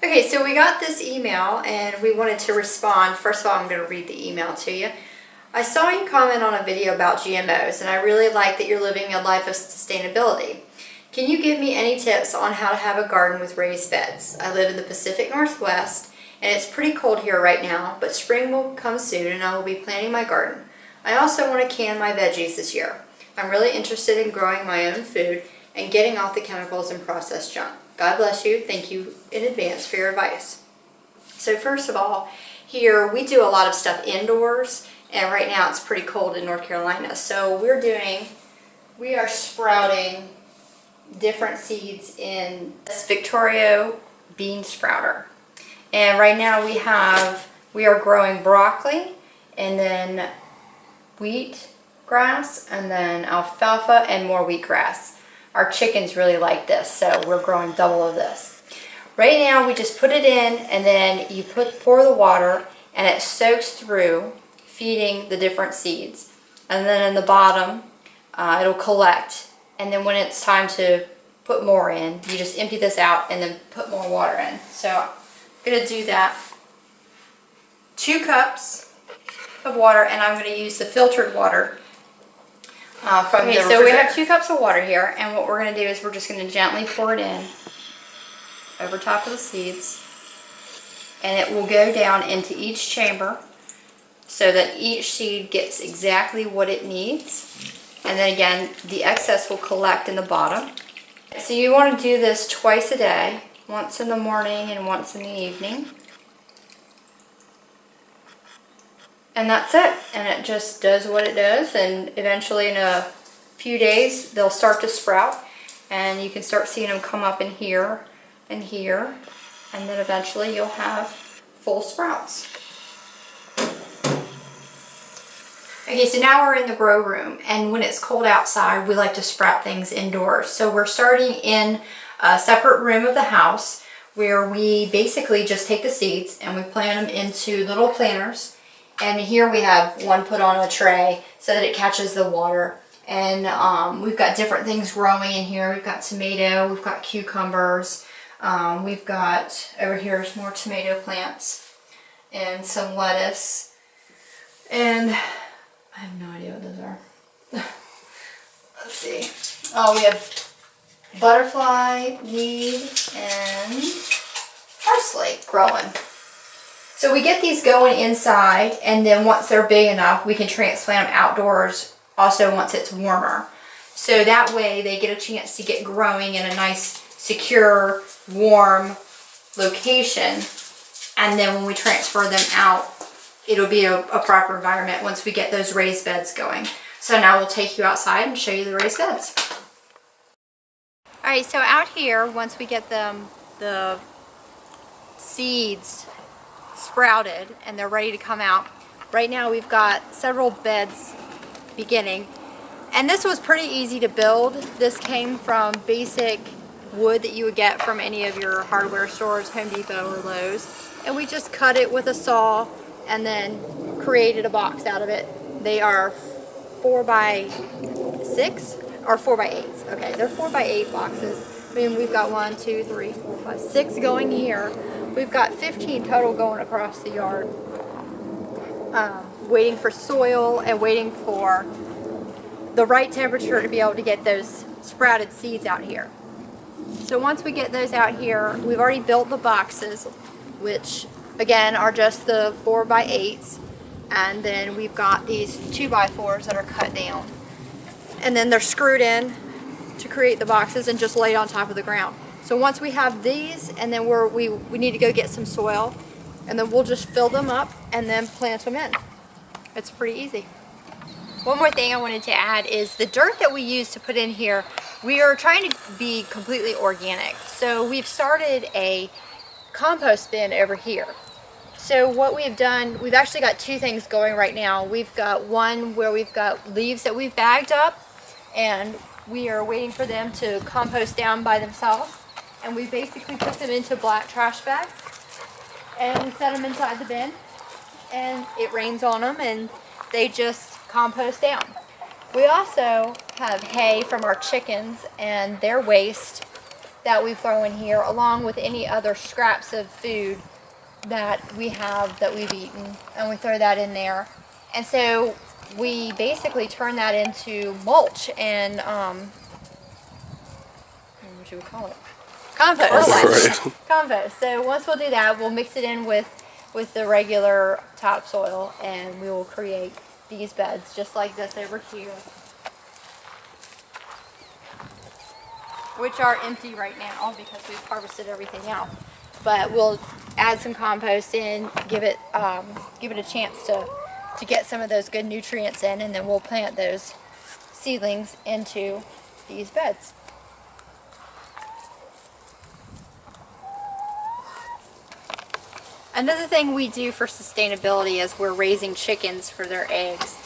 Okay, so we got this email and we wanted to respond. First of all, I'm going to read the email to you. I saw you comment on a video about GMOs and I really like that you're living a life of sustainability. Can you give me any tips on how to have a garden with raised beds? I live in the Pacific Northwest and it's pretty cold here right now, but spring will come soon and I will be planting my garden. I also want to can my veggies this year. I'm really interested in growing my own food and getting off the chemicals and processed junk. God bless you. Thank you in advance for your advice. So first of all, here we do a lot of stuff indoors, and right now it's pretty cold in North Carolina. So we are sprouting different seeds in this Victorio bean sprouter. And right now we are growing broccoli and then wheat grass and then alfalfa and more wheatgrass. Our chickens really like this, so we're growing double of this. Right now we just put it in and then you pour the water and it soaks through, feeding the different seeds. And then in the bottom it'll collect, and then when it's time to put more in, you just empty this out and then put more water in. So I'm going to do that. 2 cups of water, and I'm going to use the filtered water. So we have 2 cups of water here, and what we're going to do is we're just going to gently pour it in over top of the seeds, and it will go down into each chamber so that each seed gets exactly what it needs. And then again, the excess will collect in the bottom. So you want to do this twice a day, once in the morning and once in the evening. And that's it, and it just does what it does, and eventually in a few days they'll start to sprout, and you can start seeing them come up in here and here, and then eventually you'll have full sprouts. Okay, so now we're in the grow room, and when it's cold outside we like to sprout things indoors. So we're starting in a separate room of the house where we basically just take the seeds and we plant them into little planters. And here we have one put on a tray so that it catches the water. And we've got different things growing in here. We've got tomato, we've got cucumbers, we've got, over here is more tomato plants and some lettuce. And I have no idea what those are. Let's see. Oh, we have butterfly, weed, and parsley growing. So we get these going inside, and then once they're big enough, we can transplant them outdoors also once it's warmer. So that way they get a chance to get growing in a nice, secure, warm location. And then when we transfer them out, it'll be a proper environment once we get those raised beds going. So now we'll take you outside and show you the raised beds. All right, so out here, once we get the seeds sprouted and they're ready to come out, right now we've got several beds beginning, and this was pretty easy to build. This came from basic wood that you would get from any of your hardware stores, Home Depot or Lowe's, and we just cut it with a saw and then created a box out of it. They are 4x6 or 4x8s. Okay, they're 4x8 boxes. I mean, we've got 1, 2, 3, 4, 5, 6 going here. We've got 15 total going across the yard, waiting for soil and waiting for the right temperature to be able to get those sprouted seeds out here. So once we get those out here, we've already built the boxes, which again are just the 4x8s, and then we've got these 2x4s that are cut down, and then they're screwed in to create the boxes and just laid on top of the ground. So once we have these, and then we need to go get some soil, and then we'll just fill them up and then plant them in. It's pretty easy. One more thing I wanted to add is the dirt that we use to put in here, we are trying to be completely organic. So we've started a compost bin over here. So what we've done, we've actually got 2 things going right now. We've got one where we've got leaves that we've bagged up, and we are waiting for them to compost down by themselves. And we basically put them into black trash bags and we set them inside the bin, and it rains on them and they just compost down. We also have hay from our chickens and their waste that we throw in here, along with any other scraps of food that we have that we've eaten, and we throw that in there. And so we basically turn that into mulch and what should we call it? Compost. Right. Compost. So once we'll do that, we'll mix it in with the regular topsoil, and we will create these beds just like this over here, which are empty right now because we've harvested everything out. But we'll add some compost in, give it a chance to get some of those good nutrients in, and then we'll plant those seedlings into these beds. Another thing we do for sustainability is we're raising chickens for their eggs.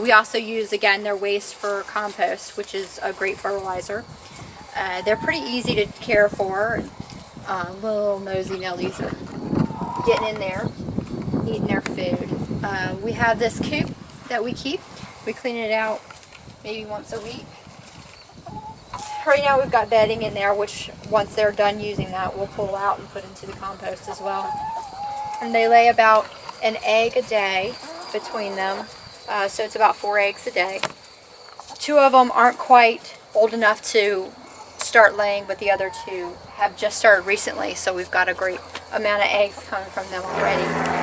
We also use, again, their waste for compost, which is a great fertilizer. They're pretty easy to care for. Little nosy Nellies are getting in there, eating their food. We have this coop that we keep. We clean it out maybe once a week. Right now we've got bedding in there, which once they're done using that, we'll pull out and put into the compost as well. And they lay about an egg a day between them, so it's about 4 eggs a day. 2 of them aren't quite old enough to start laying, but the other 2 have just started recently, so we've got a great amount of eggs coming from them already.